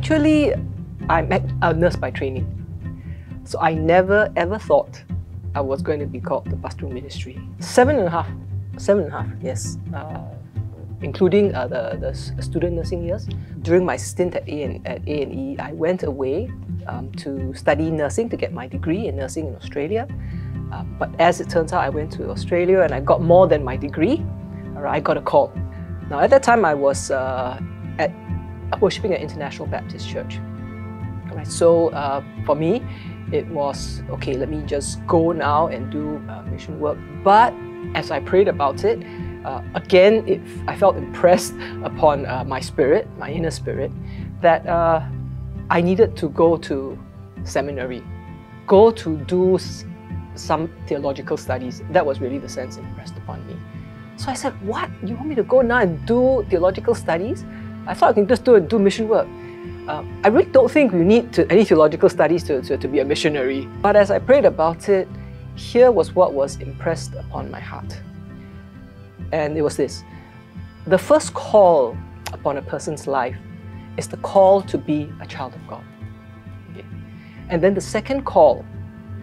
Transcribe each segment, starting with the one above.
Actually, I'm a nurse by training. So I never ever thought I was going to be called the pastoral ministry. 7.5, yes. Including the student nursing years. During my stint at A&E, I went away to study nursing, to get my degree in nursing in Australia. But as it turns out, I went to Australia and I got more than my degree. I got a call. Now at that time, I was worshipping at International Baptist Church. Right, so for me, it was, okay, let me just go now and do mission work. But as I prayed about it, again, I felt impressed upon my spirit, my inner spirit, that I needed to go to seminary, go to do some theological studies. That was really the sense impressed upon me. So I said, what? You want me to go now and do theological studies? I thought I can just do mission work. I really don't think we need any theological studies to be a missionary. But as I prayed about it, here was what was impressed upon my heart. And it was this: the first call upon a person's life is the call to be a child of God. Okay? And then the second call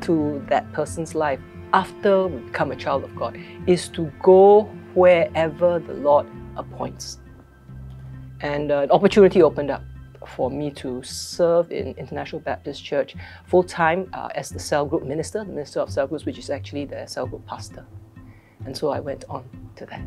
to that person's life after we become a child of God is to go wherever the Lord appoints. And an opportunity opened up for me to serve in International Baptist Church full-time as the cell group minister, the minister of cell groups, which is actually the cell group pastor. And so I went on to that.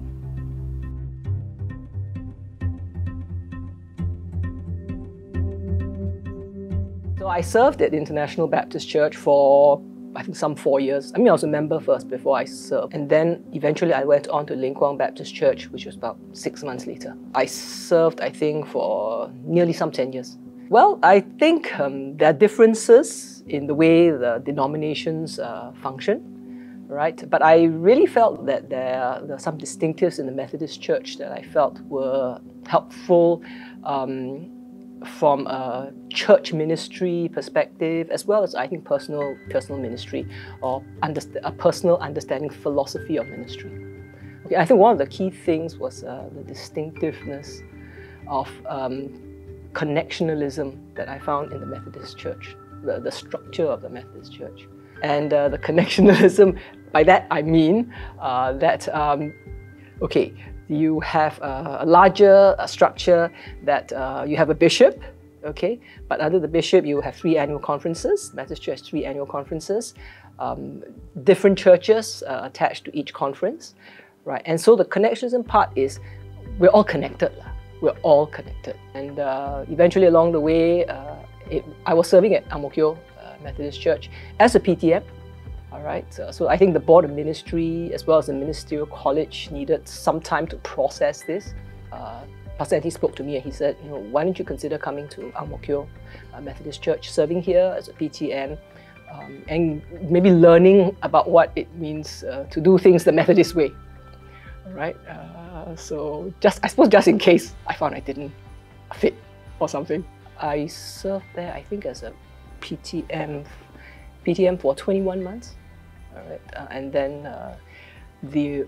So I served at International Baptist Church for, I think, some 4 years. I mean, I was a member first before I served. And then eventually I went on to Ling Kwang Baptist Church, which was about 6 months later. I served, I think, for nearly some 10 years. Well, I think there are differences in the way the denominations function. Right? But I really felt that there are some distinctives in the Methodist Church that I felt were helpful from a church ministry perspective, as well as, I think, personal ministry, or a personal understanding philosophy of ministry. Okay, I think one of the key things was the distinctiveness of connectionalism that I found in the Methodist Church, the structure of the Methodist Church. And the connectionalism, by that I mean that, okay, you have a larger structure that you have a bishop, okay, but under the bishop you have 3 annual conferences. Methodist Church has 3 annual conferences, different churches attached to each conference, right? And so the connectionalism part is we're all connected. We're all connected. And eventually along the way, I was serving at Ang Mo Kio Methodist Church as a PTM. All right, so I think the board of ministry as well as the ministerial college needed some time to process this. Pastor Anthony spoke to me and he said, why don't you consider coming to Ang Mo Kio Methodist Church, serving here as a PTM, and maybe learning about what it means to do things the Methodist way. All right, so I suppose just in case I found I didn't fit or something, I served there, I think, as a PTM for 21 months, all right, and then the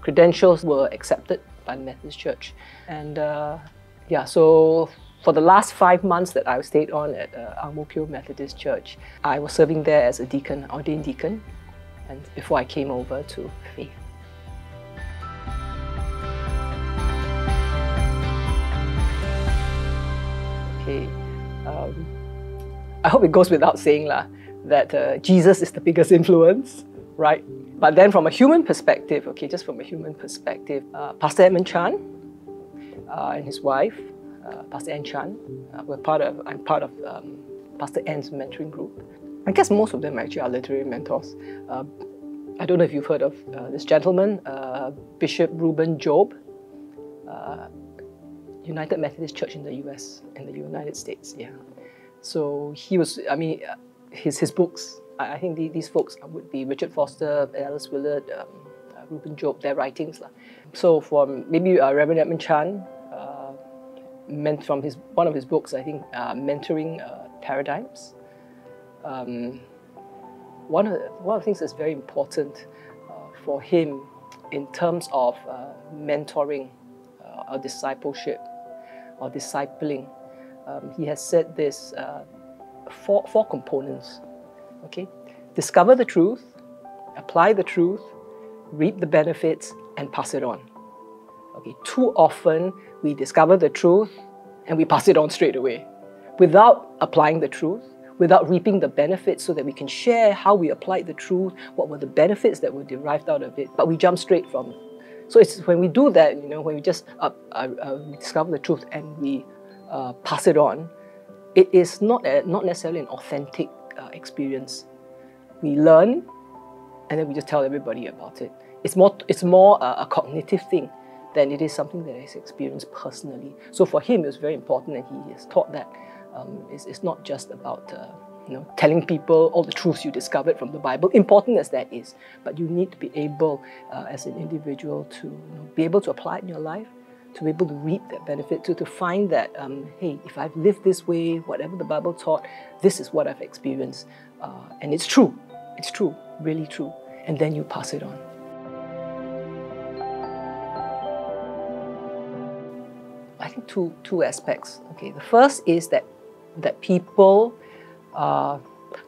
credentials were accepted by the Methodist Church, and yeah, so for the last 5 months that I stayed on at Ang Mo Kio Methodist Church, I was serving there as a deacon, ordained deacon, and before I came over to Faith. Okay. I hope it goes without saying that Jesus is the biggest influence, right? But then from a human perspective, okay, just from a human perspective, Pastor Edmund Chan and his wife, Pastor Ann Chan, I'm part of Pastor Ann's mentoring group. I guess most of them actually are literary mentors. I don't know if you've heard of this gentleman, Bishop Reuben Job, United Methodist Church in the US, in the United States, yeah. So he was, I mean, his books, I think these folks would be Richard Foster, Alice Willard, Reuben Job, their writings. So from maybe Reverend Edmund Chan, from one of his books, I think, Mentoring Paradigms. One of the things that's very important for him in terms of mentoring or discipleship or discipling he has said this four components. Okay, discover the truth, apply the truth, reap the benefits, and pass it on. Okay, too often we discover the truth and we pass it on straight away, without applying the truth, without reaping the benefits so that we can share how we applied the truth, what were the benefits that were derived out of it, but we jump straight from it. So it's when we do that, when we just we discover the truth and we pass it on, it is not necessarily an authentic experience. We learn, and then we just tell everybody about it. It's more a cognitive thing than it is something that is experienced personally. So for him, it was very important, and he has taught that it's not just about telling people all the truths you discovered from the Bible, important as that is, but you need to be able, as an individual, to be able to apply it in your life, to be able to reap that benefit, to find that, hey, if I've lived this way, whatever the Bible taught, this is what I've experienced. And it's true, really true. And then you pass it on. I think two aspects. Okay, the first is that people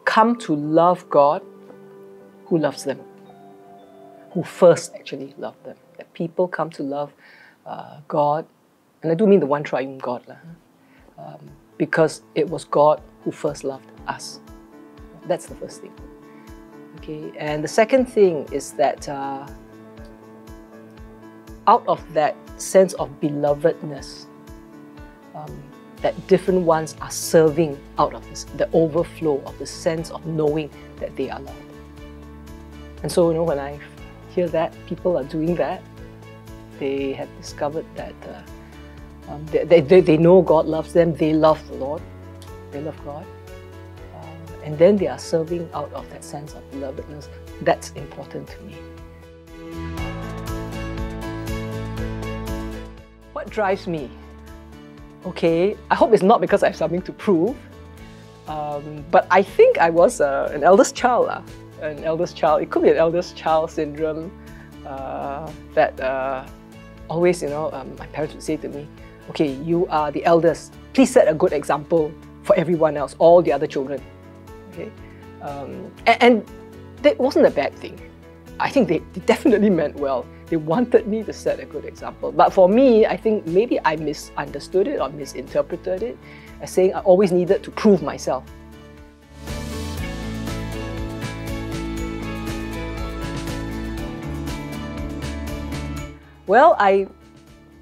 come to love God who loves them, who first actually loved them. That people come to love God, and I do mean the one triune God, because it was God who first loved us. That's the first thing. Okay, and the second thing is that out of that sense of belovedness, that different ones are serving out of this, the overflow of the sense of knowing that they are loved. And so, when I hear that people are doing that, they have discovered that they know God loves them, they love the Lord, they love God, and then they are serving out of that sense of belovedness. That's important to me. What drives me? Okay, I hope it's not because I have something to prove, but I think I was an eldest child. An eldest child. It could be an eldest child syndrome that always, my parents would say to me, okay, you are the eldest. Please set a good example for everyone else, all the other children. Okay, and that wasn't a bad thing. I think they definitely meant well. They wanted me to set a good example. But for me, I think maybe I misunderstood it or misinterpreted it as saying I always needed to prove myself. Well, I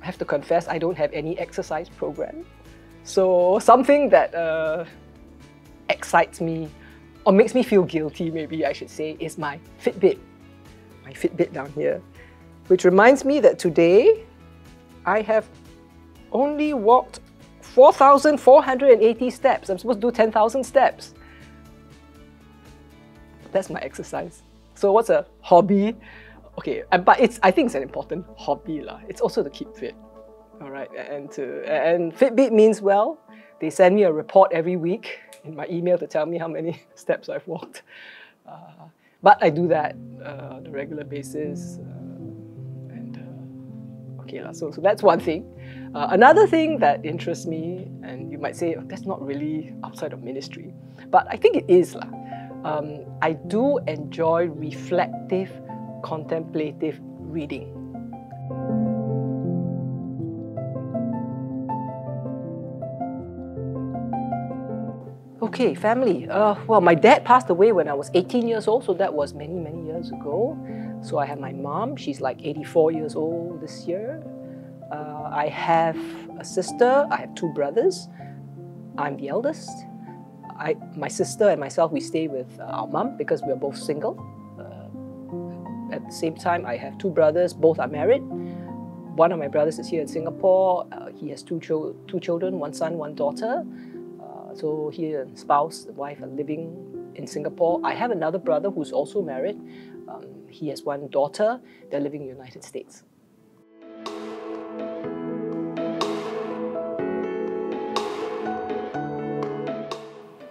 have to confess I don't have any exercise program. So something that excites me or makes me feel guilty, maybe I should say, is my Fitbit. My Fitbit down here. Which reminds me that today I have only walked 4,480 steps. I'm supposed to do 10,000 steps. That's my exercise. So what's a hobby? Okay, but I think it's an important hobby. It's also to keep fit. All right, and Fitbit means, well, they send me a report every week in my email to tell me how many steps I've walked. But I do that on a regular basis. So that's one thing. Another thing that interests me, and you might say, oh, that's not really outside of ministry, but I think it is. I do enjoy reflective, contemplative reading. Okay, family. Well, my dad passed away when I was 18 years old, so that was many, many years ago. So I have my mom, she's like 84 years old this year. I have a sister, I have two brothers. I'm the eldest. My sister and myself, we stay with our mom because we are both single. At the same time, I have two brothers, both are married. One of my brothers is here in Singapore. He has two children, one son, one daughter. So he and spouse, the wife are living in Singapore. I have another brother who's also married. He has one daughter. They're living in the United States.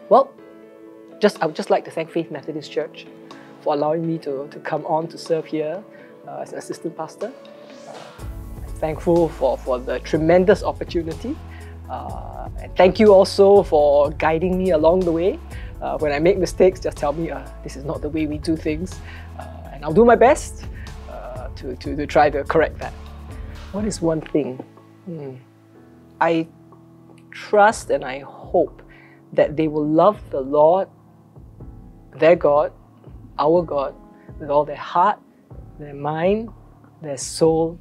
Well, I would just like to thank Faith Methodist Church for allowing me to come on to serve here as an assistant pastor. I'm thankful for the tremendous opportunity And thank you also for guiding me along the way. When I make mistakes, just tell me this is not the way we do things, and I'll do my best to try to correct that. What is one thing? I trust and I hope that they will love the Lord, their God, our God, with all their heart, their mind, their soul,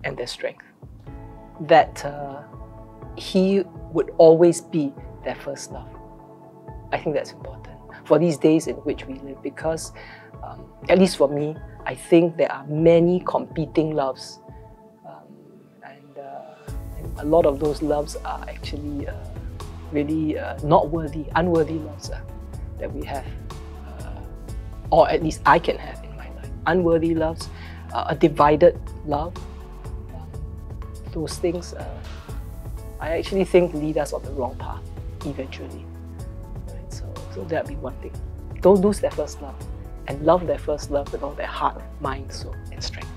and their strength. That He would always be their first love. I think that's important for these days in which we live, because at least for me, I think there are many competing loves, and a lot of those loves are actually really not worthy, unworthy loves that we have, or at least I can have in my life. Unworthy loves, a divided love, those things I actually think lead us on the wrong path eventually. Right? So that'd be one thing. Don't lose their first love, and love their first love with all their heart, mind, soul, and strength.